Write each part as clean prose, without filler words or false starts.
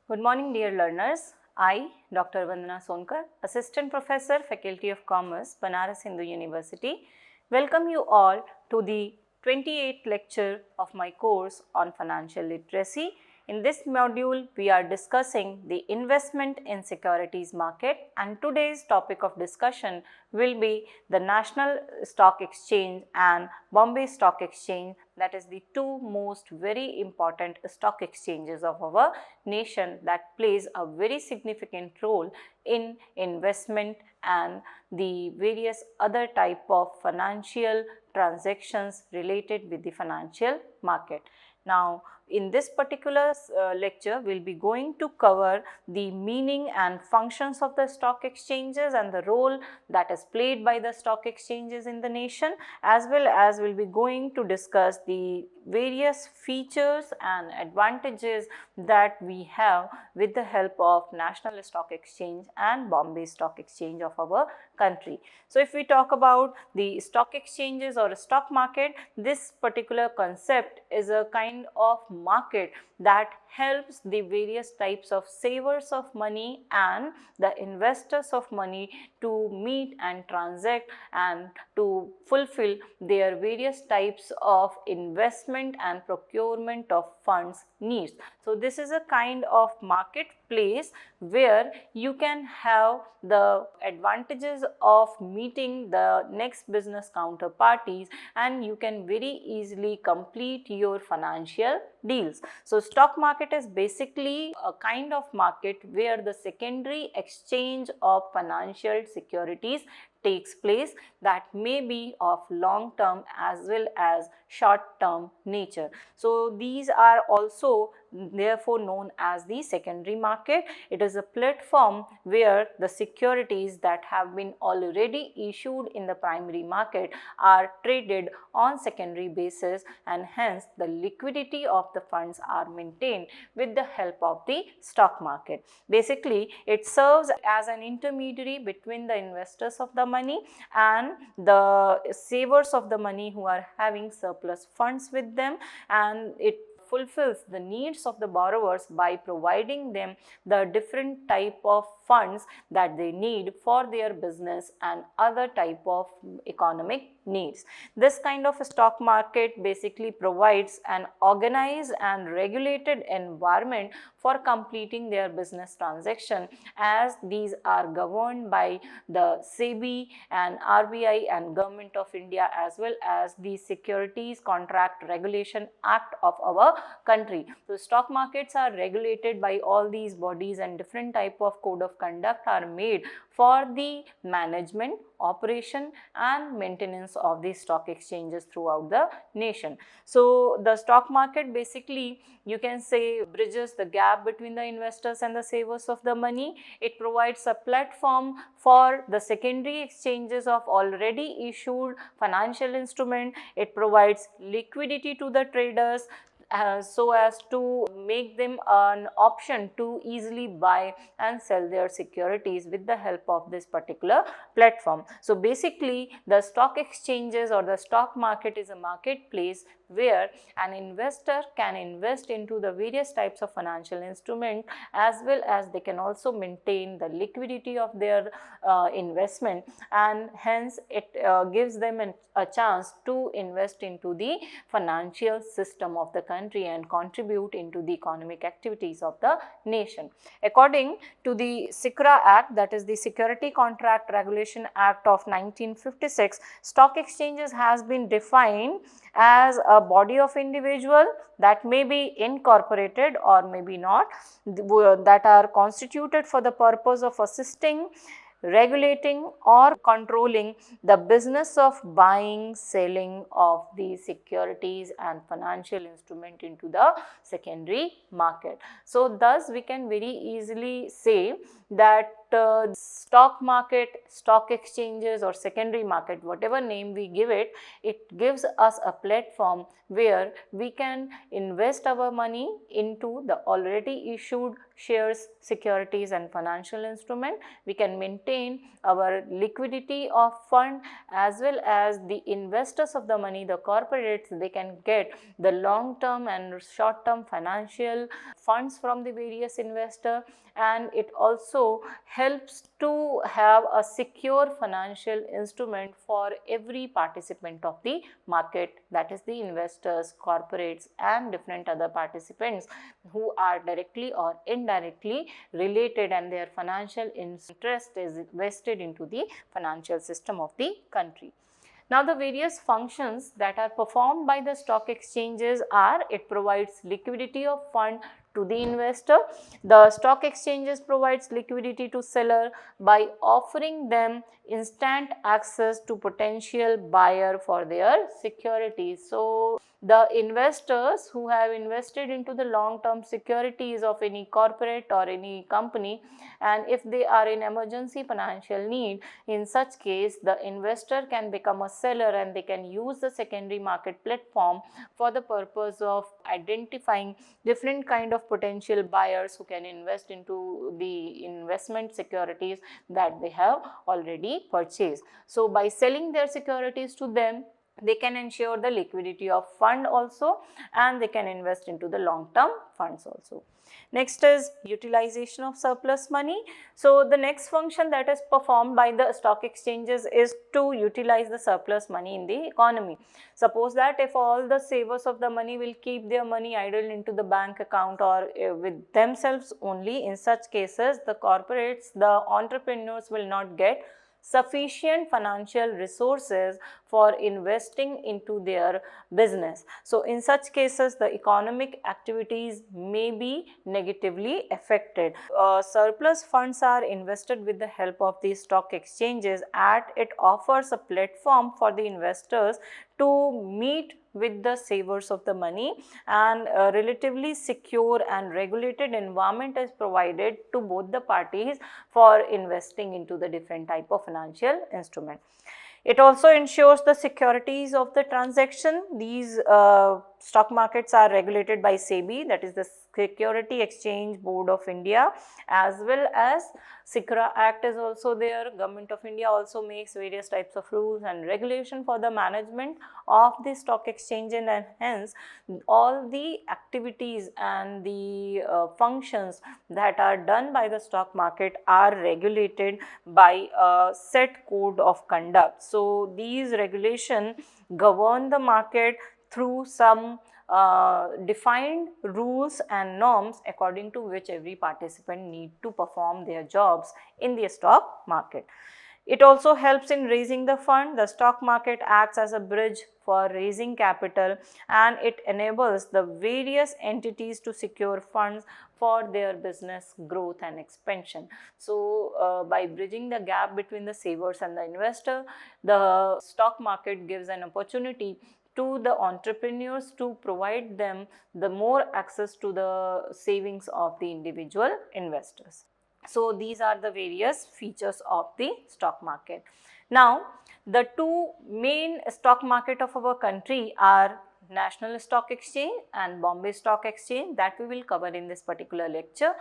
Good morning, dear learners. I, Dr. Vandana Sonkar, Assistant Professor, Faculty of Commerce, Banaras Hindu University, welcome you all to the 28th lecture of my course on financial literacy. In this module, we are discussing the investment in securities market, and today's topic of discussion will be the National Stock Exchange and Bombay Stock Exchange, that is the two most very important stock exchanges of our nation that plays a very significant role in investment and the various other type of financial transactions related with the financial market. Now, in this particular lecture, we will be going to cover the meaning and functions of the stock exchanges and the role that is played by the stock exchanges in the nation, as well as we will be going to discuss the various features and advantages that we have with the help of National Stock Exchange and Bombay Stock Exchange of our country. So, if we talk about the stock exchanges or a stock market, this particular concept is a kind of market that helps the various types of savers of money and the investors of money to meet and transact and to fulfill their various types of investment and procurement of funds needs. So, this is a kind of marketplace where you can have the advantages of meeting the next business counterparties and you can very easily complete your financial deals. So, stock market is basically a kind of market where the secondary exchange of financial securities takes place that may be of long term as well as short term nature. So, these are also therefore known as the secondary market. It is a platform where the securities that have been already issued in the primary market are traded on secondary basis, and hence the liquidity of the funds are maintained with the help of the stock market. Basically, it serves as an intermediary between the investors of the money and the savers of the money who are having surplus funds with them, and it fulfills the needs of the borrowers by providing them the different type of funds that they need for their business and other type of economic needs. This kind of a stock market basically provides an organized and regulated environment for completing their business transaction, as these are governed by the SEBI and RBI and Government of India, as well as the Securities Contract Regulation Act of our country. So, stock markets are regulated by all these bodies and different type of code of conduct are made for the management, operation and maintenance of the stock exchanges throughout the nation. So, the stock market basically, you can say, bridges the gap between the investors and the savers of the money. It provides a platform for the secondary exchanges of already issued financial instrument. It provides liquidity to the traders so as to make them an option to easily buy and sell their securities with the help of this particular platform. So, basically the stock exchanges or the stock market is a marketplace where an investor can invest into the various types of financial instrument, as well as they can also maintain the liquidity of their investment, and hence it gives them a chance to invest into the financial system of the country and contribute into the economic activities of the nation. According to the SICRA Act, that is the Security Contract Regulation Act of 1956, stock exchanges has been defined as a body of individual that may be incorporated or maybe not, that are constituted for the purpose of assisting, regulating or controlling the business of buying, selling of the securities and financial instrument into the secondary market. So, thus we can very easily say that stock market, stock exchanges or secondary market, whatever name we give it, it gives us a platform where we can invest our money into the already issued shares, securities and financial instrument. We can maintain our liquidity of fund, as well as the investors of the money, the corporates, they can get the long term and short term financial funds from the various investor, and it also helps to have a secure financial instrument for every participant of the market, that is the investors, corporates and different other participants who are directly or indirectly related, and their financial interest is vested into the financial system of the country. Now, the various functions that are performed by the stock exchanges are: it provides liquidity of fund to the investor. The stock exchanges provides liquidity to seller by offering them instant access to potential buyer for their securities. So, the investors who have invested into the long term securities of any corporate or any company, and if they are in emergency financial need, in such case the investor can become a seller and they can use the secondary market platform for the purpose of identifying different kind of potential buyers who can invest into the investment securities that they have already purchased. So, by selling their securities to them, they can ensure the liquidity of fund also, and they can invest into the long term funds also. Next is utilization of surplus money. So, the next function that is performed by the stock exchanges is to utilize the surplus money in the economy. Suppose that if all the savers of the money will keep their money idle into the bank account or with themselves only, in such cases the corporates, the entrepreneurs will not get sufficient financial resources for investing into their business. So, in such cases the economic activities may be negatively affected. Surplus funds are invested with the help of these stock exchanges, and it offers a platform for the investors to meet with the savers of the money, and a relatively secure and regulated environment is provided to both the parties for investing into the different type of financial instrument. It also ensures the securities of the transaction. These stock markets are regulated by SEBI, that is the Security Exchange Board of India, as well as SICRA Act is also there. Government of India also makes various types of rules and regulation for the management of the stock exchange, and hence all the activities and the functions that are done by the stock market are regulated by a set code of conduct. So, these regulations govern the market through some defined rules and norms according to which every participant need to perform their jobs in the stock market. It also helps in raising the fund. The stock market acts as a bridge for raising capital, and it enables the various entities to secure funds for their business growth and expansion. So, by bridging the gap between the savers and the investor, the stock market gives an opportunity to the entrepreneurs to provide them the more access to the savings of the individual investors. So, these are the various features of the stock market. Now, the two main stock market of our country are National Stock Exchange and Bombay Stock Exchange, that we will cover in this particular lecture.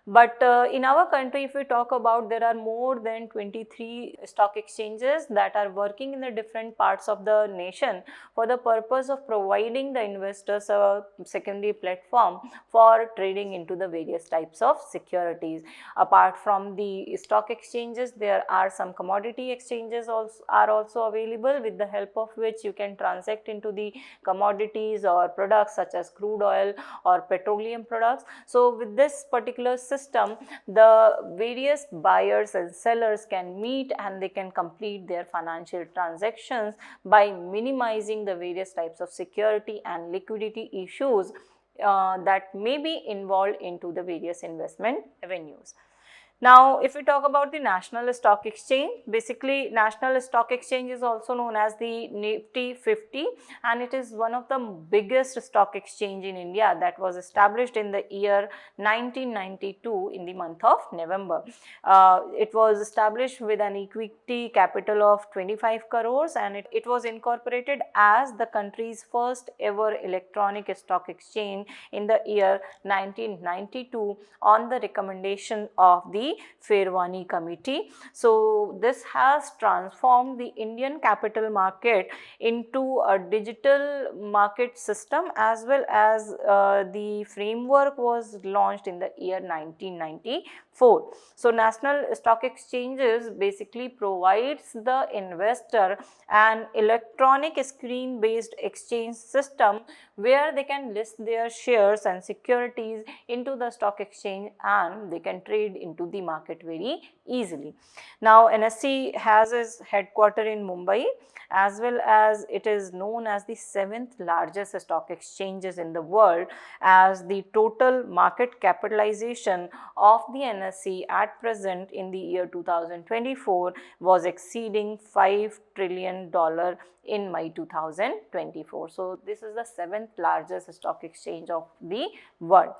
But in our country, if we talk about, there are more than 23 stock exchanges that are working in the different parts of the nation for the purpose of providing the investors a secondary platform for trading into the various types of securities. Apart from the stock exchanges, there are some commodity exchanges also available, with the help of which you can transact into the commodities or products such as crude oil or petroleum products. So, with this particular system, the various buyers and sellers can meet and they can complete their financial transactions by minimizing the various types of security and liquidity issues that may be involved into the various investment avenues. Now, if we talk about the National Stock Exchange, basically National Stock Exchange is also known as the Nifty 50, and it is one of the biggest stock exchange in India that was established in the year 1992 in the month of November. It was established with an equity capital of 25 crores, and it was incorporated as the country's first ever electronic stock exchange in the year 1992 on the recommendation of the Fairwani Committee. So this has transformed the Indian capital market into a digital market system, as well as the framework was launched in the year 1994. So National Stock Exchanges basically provides the investor an electronic screen based exchange system where they can list their shares and securities into the stock exchange, and they can trade into the market very easily. Now, NSE has its headquarters in Mumbai, as well as it is known as the 7th largest stock exchanges in the world, as the total market capitalization of the NSE at present in the year 2024 was exceeding $5 trillion in May 2024. So this is the 7th largest stock exchange of the world.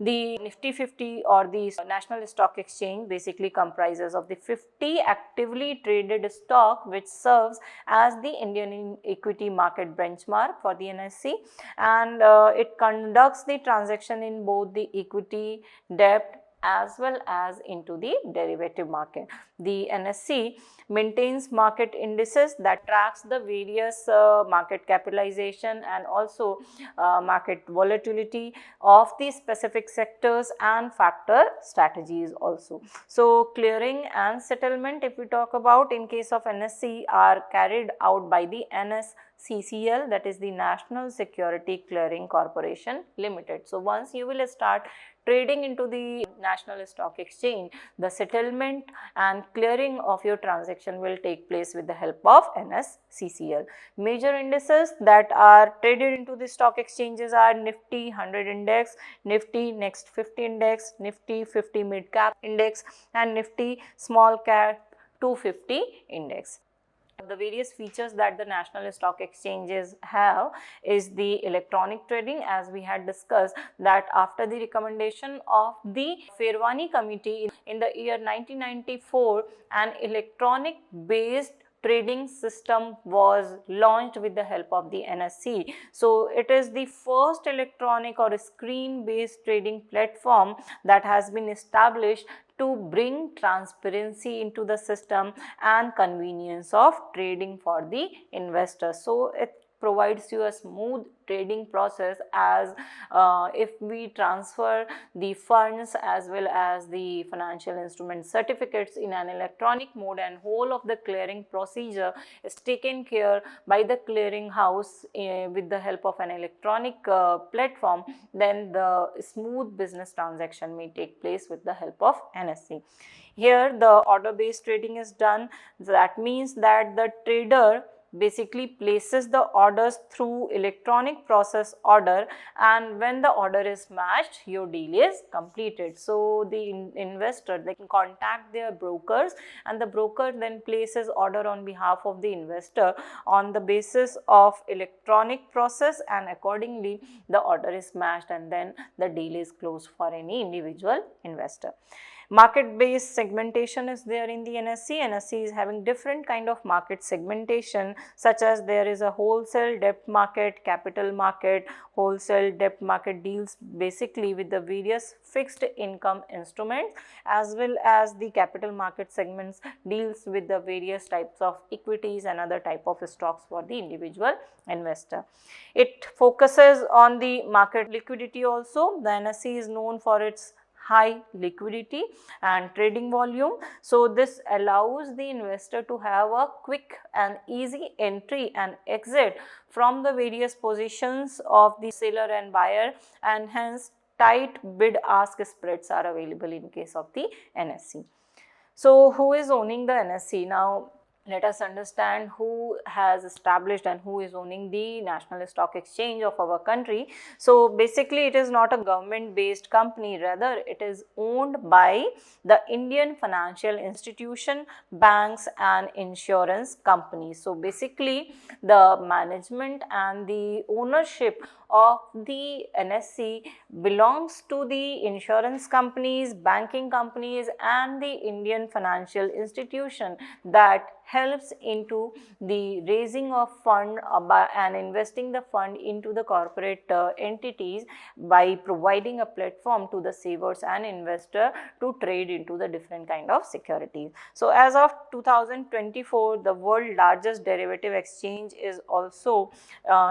The Nifty 50 or the National Stock Exchange basically comprises of the 50 actively traded stock, which serves as the Indian equity market benchmark for the NSE, and it conducts the transaction in both the equity, debt, as well as into the derivative market. The NSE maintains market indices that tracks the various market capitalization and also market volatility of the specific sectors and factor strategies also. So clearing and settlement, if we talk about in case of NSE, are carried out by the NSCCL, that is the National Security Clearing Corporation Limited. So once you will start trading into the National Stock Exchange, the settlement and clearing of your transaction will take place with the help of NSCCL. Major indices that are traded into the stock exchanges are Nifty 100 index, Nifty Next 50 index, Nifty 50 mid cap index, and Nifty small cap 250 index. The various features that the National Stock Exchanges have is the electronic trading, as we had discussed that after the recommendation of the Fairwani Committee in the year 1994, an electronic based trading system was launched with the help of the NSE. So it is the first electronic or screen based trading platform that has been established to bring transparency into the system and convenience of trading for the investor. So it provides you a smooth trading process, as if we transfer the funds as well as the financial instrument certificates in an electronic mode, and whole of the clearing procedure is taken care by the clearing house with the help of an electronic platform, then the smooth business transaction may take place with the help of NSE. Here the order based trading is done. That means that the trader basically places the orders through electronic process order, and when the order is matched, your deal is completed. So the investor, they can contact their brokers, and the broker then places order on behalf of the investor on the basis of electronic process, and accordingly the order is matched, and then the deal is closed for any individual investor. Market based segmentation is there in the NSE. NSE is having different kind of market segmentation, such as there is a wholesale debt market, capital market. Wholesale debt market deals basically with the various fixed income instruments, as well as the capital market segments deals with the various types of equities and other type of stocks for the individual investor. It focuses on the market liquidity also. The NSE is known for its high liquidity and trading volume. So this allows the investor to have a quick and easy entry and exit from the various positions of the seller and buyer, and hence tight bid ask spreads are available in case of the NSE. So who is owning the NSE? Now let us understand who has established and who is owning the National Stock Exchange of our country. So basically it is not a government based company, rather it is owned by the Indian financial institution, banks and insurance companies. So basically the management and the ownership of the NSE belongs to the insurance companies, banking companies and the Indian financial institution that helps into the raising of fund and investing the fund into the corporate entities by providing a platform to the savers and investor to trade into the different kind of securities. So as of 2024, the world largest derivative exchange is also,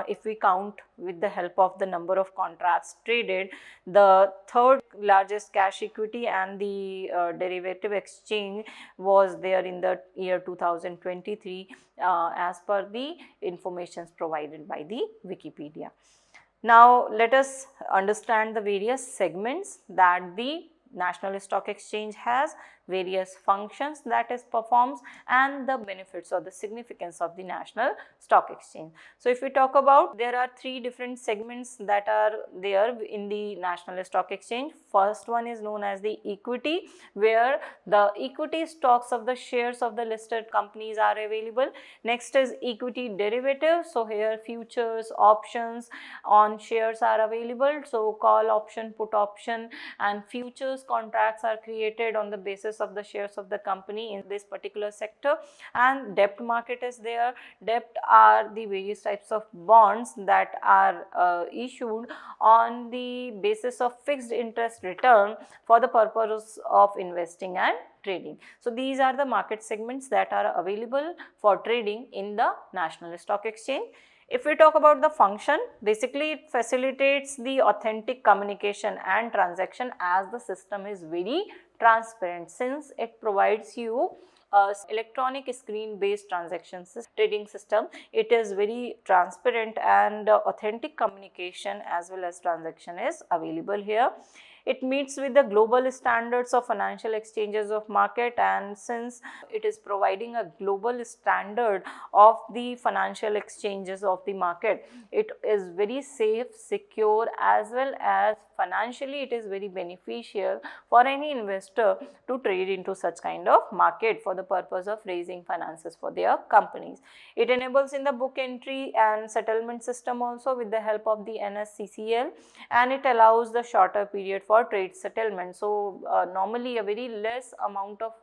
if we count with the help of the number of contracts traded, the third largest cash equity and the derivative exchange was there in the year 2023 as per the informations provided by the Wikipedia. Now let us understand the various segments that the National Stock Exchange has, various functions that it performs and the benefits or the significance of the National Stock Exchange. So if we talk about, there are three different segments that are there in the National Stock Exchange. First one is known as the equity, where the equity stocks of the shares of the listed companies are available. Next is equity derivatives. So here futures, options on shares are available. So call option, put option and futures contracts are created on the basis of the shares of the company in this particular sector. And debt market is there. Debt are the various types of bonds that are issued on the basis of fixed interest return for the purpose of investing and trading. So these are the market segments that are available for trading in the National Stock Exchange. If we talk about the function, basically it facilitates the authentic communication and transaction, as the system is very transparent, since it provides you electronic screen based transactions trading system. It is very transparent and authentic communication as well as transaction is available here. It meets with the global standards of financial exchanges of market, and since it is providing a global standard of the financial exchanges of the market, it is very safe, secure as well as financially it is very beneficial for any investor to trade into such kind of market for the purpose of raising finances for their companies. It enables in the book entry and settlement system also with the help of the NSCCL, and it allows the shorter period for trade settlement. So normally a very less amount of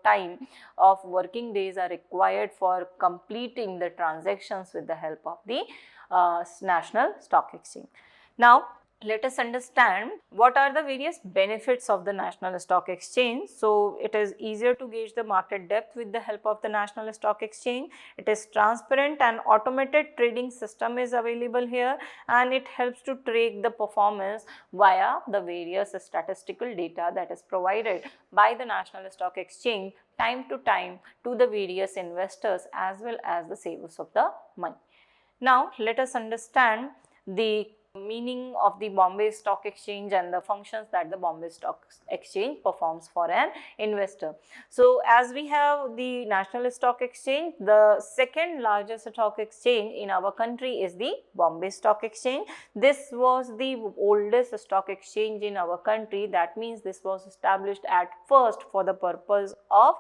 time of working days are required for completing the transactions with the help of the National Stock Exchange. Now let us understand what are the various benefits of the National Stock Exchange. So it is easier to gauge the market depth with the help of the National Stock Exchange. It is transparent and automated trading system is available here, and it helps to track the performance via the various statistical data that is provided by the National Stock Exchange time to time to the various investors as well as the savers of the money. Now let us understand the meaning of the Bombay Stock Exchange and the functions that the Bombay Stock Exchange performs for an investor. So as we have the National Stock Exchange, the second largest stock exchange in our country is the Bombay Stock Exchange. This was the oldest stock exchange in our country. That means this was established at first for the purpose of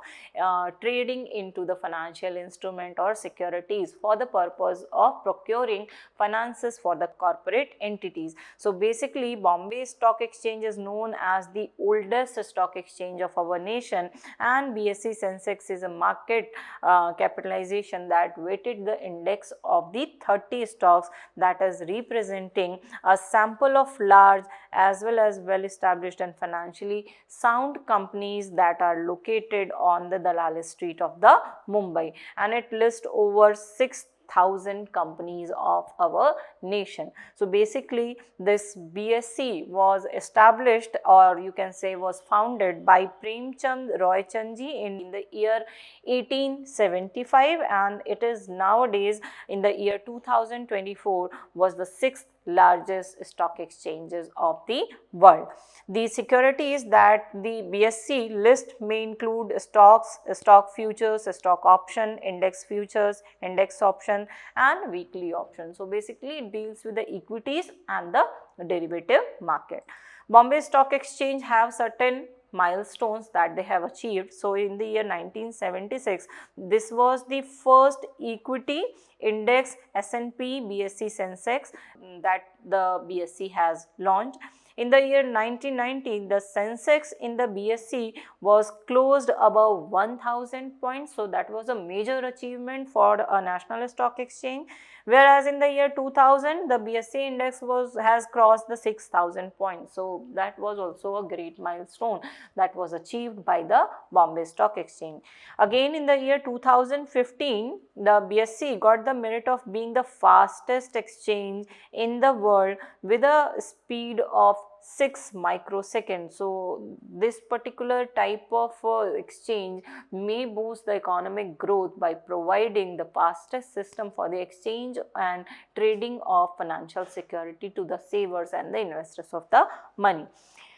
trading into the financial instrument or securities for the purpose of procuring finances for the corporate entities. So basically Bombay Stock Exchange is known as the oldest stock exchange of our nation, and BSE Sensex is a market capitalization that weighted the index of the 30 stocks, that is representing a sample of large as well as well established and financially sound companies that are located on the Dalal Street of the Mumbai, and it lists over 6,000 companies of our nation. So basically this BSE was established, or you can say was founded by Premchand Roychandji in the year 1875, and it is nowadays in the year 2024 was the 6th largest stock exchanges of the world. The securities that the BSE list may include stocks, stock futures, stock option, index futures, index option and weekly option. So basically it deals with the equities and the derivative market. Bombay Stock Exchange have certain milestones that they have achieved. So in the year 1976, this was the first equity index S&P BSE Sensex that the BSE has launched. In the year 1990, the Sensex in the BSE was closed above 1000 points. So that was a major achievement for a national stock exchange. Whereas in the year 2000, the BSE index has crossed the 6000 points. So that was also a great milestone that was achieved by the Bombay Stock Exchange. Again in the year 2015, the BSE got the merit of being the fastest exchange in the world with a speed of 6 microseconds. So this particular type of exchange may boost the economic growth by providing the fastest system for the exchange and trading of financial security to the savers and the investors of the money.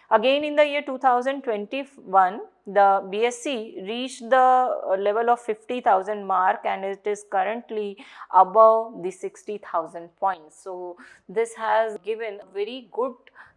Again in the year 2021, the BSE reached the level of 50,000 mark and it is currently above the 60,000 points. So this has given a very good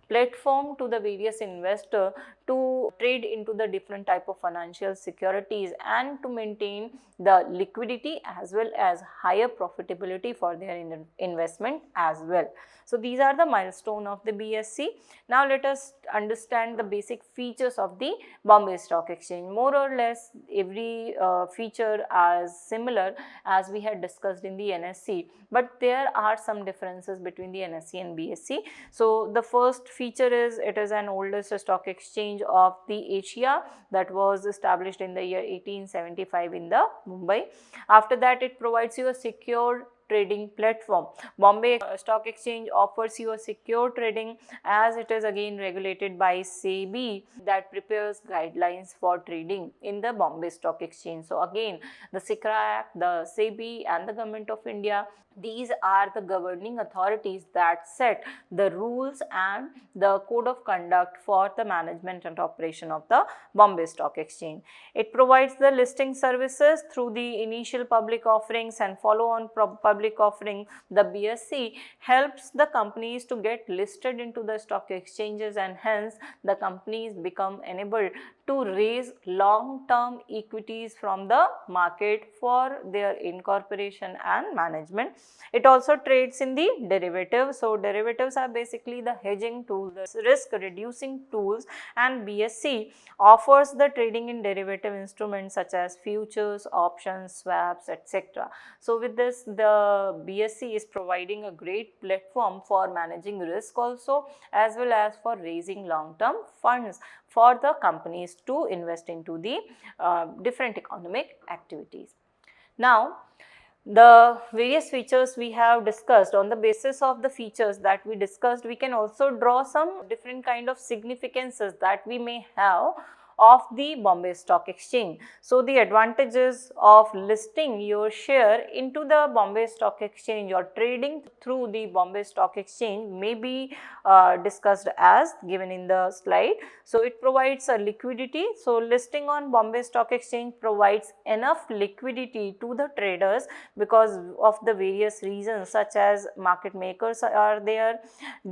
platform to the various investors to trade into the different type of financial securities and to maintain the liquidity as well as higher profitability for their investment as well. So these are the milestone of the BSE. Now let us understand the basic features of the Bombay Stock Exchange. More or less every feature is similar as we had discussed in the NSE, but there are some differences between the NSE and BSE. So the first feature is it is an oldest stock exchange of the Asia that was established in the year 1875 in the Mumbai. After that, it provides you a secure trading platform. Bombay Stock Exchange offers you a secure trading as it is again regulated by SEBI that prepares guidelines for trading in the Bombay Stock Exchange. So again, the SICRA Act, the SEBI and the Government of India, these are the governing authorities that set the rules and the code of conduct for the management and operation of the Bombay Stock Exchange. It provides the listing services through the initial public offerings and follow-on public offering. The BSE helps the companies to get listed into the stock exchanges and hence the companies become enabled to raise long-term equities from the market for their incorporation and management. It also trades in the derivatives. So derivatives are basically the hedging tool, the risk reducing tools, and BSE offers the trading in derivative instruments such as futures, options, swaps, etc. So with this, the BSE is providing a great platform for managing risk also as well as for raising long-term funds for the companies to invest into the different economic activities. Now, the various features we have discussed, on the basis of the features that we discussed, we can also draw some different kind of significances that we may have of the Bombay Stock Exchange. So the advantages of listing your share into the Bombay Stock Exchange or trading through the Bombay Stock Exchange may be discussed as given in the slide. So it provides a liquidity. So listing on Bombay Stock Exchange provides enough liquidity to the traders because of the various reasons such as market makers are there.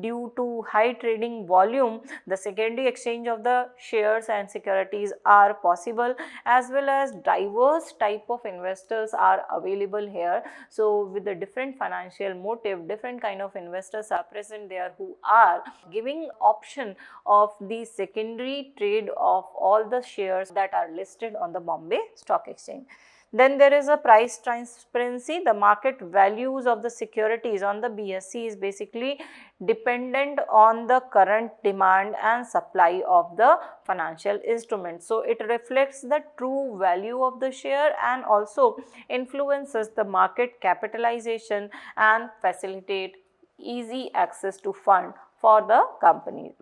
Due to high trading volume, the secondary exchange of the shares and securities are possible as well as diverse type of investors are available here. So with the different financial motive, different kind of investors are present there who are giving option of the secondary trade of all the shares that are listed on the Bombay Stock Exchange. Then there is a price transparency. The market values of the securities on the BSE is basically dependent on the current demand and supply of the financial instruments. So it reflects the true value of the share and also influences the market capitalization and facilitate easy access to fund for the company.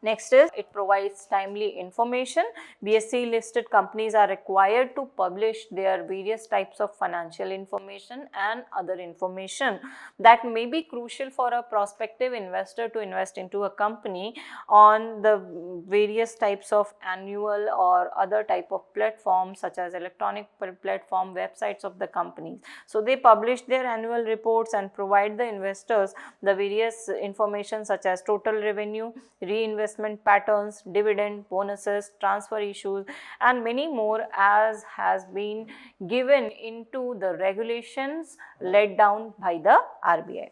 Next is it provides timely information. BSE listed companies are required to publish their various types of financial information and other information that may be crucial for a prospective investor to invest into a company on the various types of annual or other type of platforms such as electronic platform websites of the companies. So they publish their annual reports and provide the investors the various information such as total revenue, reinvestment patterns, dividend, bonuses, transfer issues and many more as has been given into the regulations laid down by the RBI.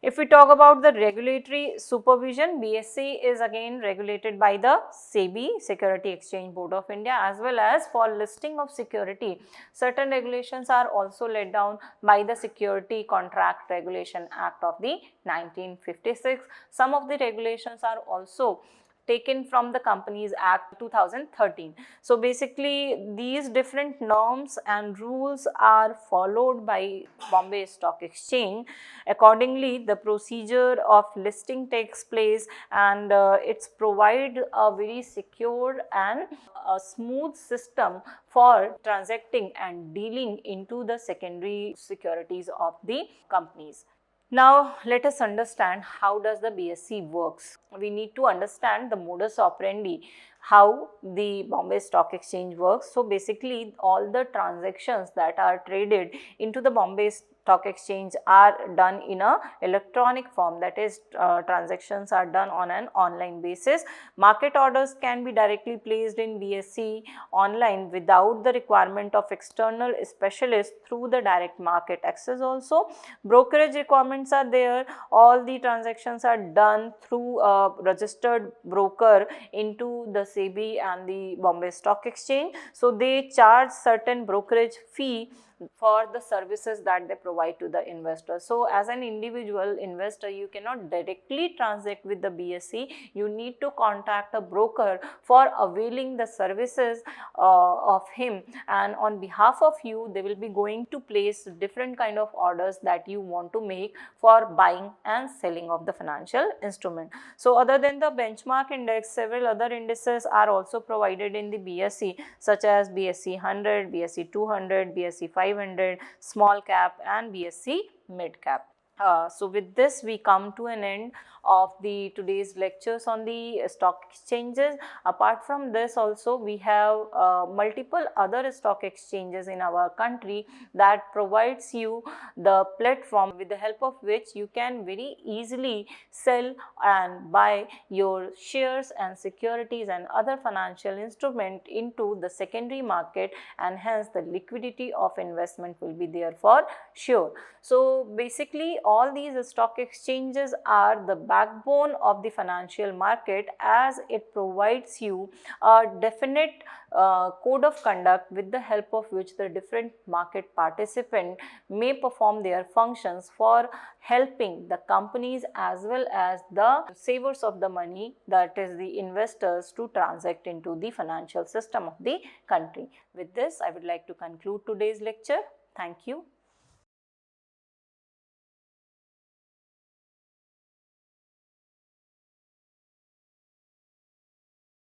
If we talk about the regulatory supervision, BSE is again regulated by the SEBI, Security Exchange Board of India, as well as for listing of security. Certain regulations are also laid down by the Security Contract Regulation Act of the 1956. Some of the regulations are also taken from the Companies Act 2013. So basically these different norms and rules are followed by Bombay Stock Exchange. Accordingly, the procedure of listing takes place and it's provide a very secure and a smooth system for transacting and dealing into the secondary securities of the companies. Now let us understand how does the BSE works. We need to understand the modus operandi, how the Bombay Stock Exchange works. So basically all the transactions that are traded into the Bombay Stock Exchange are done in a electronic form, that is transactions are done on an online basis. Market orders can be directly placed in BSE online without the requirement of external specialists through the direct market access also. Brokerage requirements are there. All the transactions are done through a registered broker into the SEBI and the Bombay Stock Exchange. So they charge certain brokerage fee for the services that they provide to the investor. So as an individual investor, you cannot directly transact with the BSE. You need to contact a broker for availing the services of him, and on behalf of you they will be going to place different kind of orders that you want to make for buying and selling of the financial instrument. So other than the benchmark index, several other indices are also provided in the BSE such as BSE 100, BSE 200, BSE 500, small cap and BSE mid cap. So with this we come to an end of the today's lectures on the stock exchanges. Apart from this also we have multiple other stock exchanges in our country that provides you the platform with the help of which you can very easily sell and buy your shares and securities and other financial instrument into the secondary market, and hence the liquidity of investment will be there for sure. So basically all these stock exchanges are the backbone of the financial market, as it provides you a definite code of conduct with the help of which the different market participant may perform their functions for helping the companies as well as the savers of the money, that is the investors, to transact into the financial system of the country. With this I would like to conclude today's lecture. Thank you.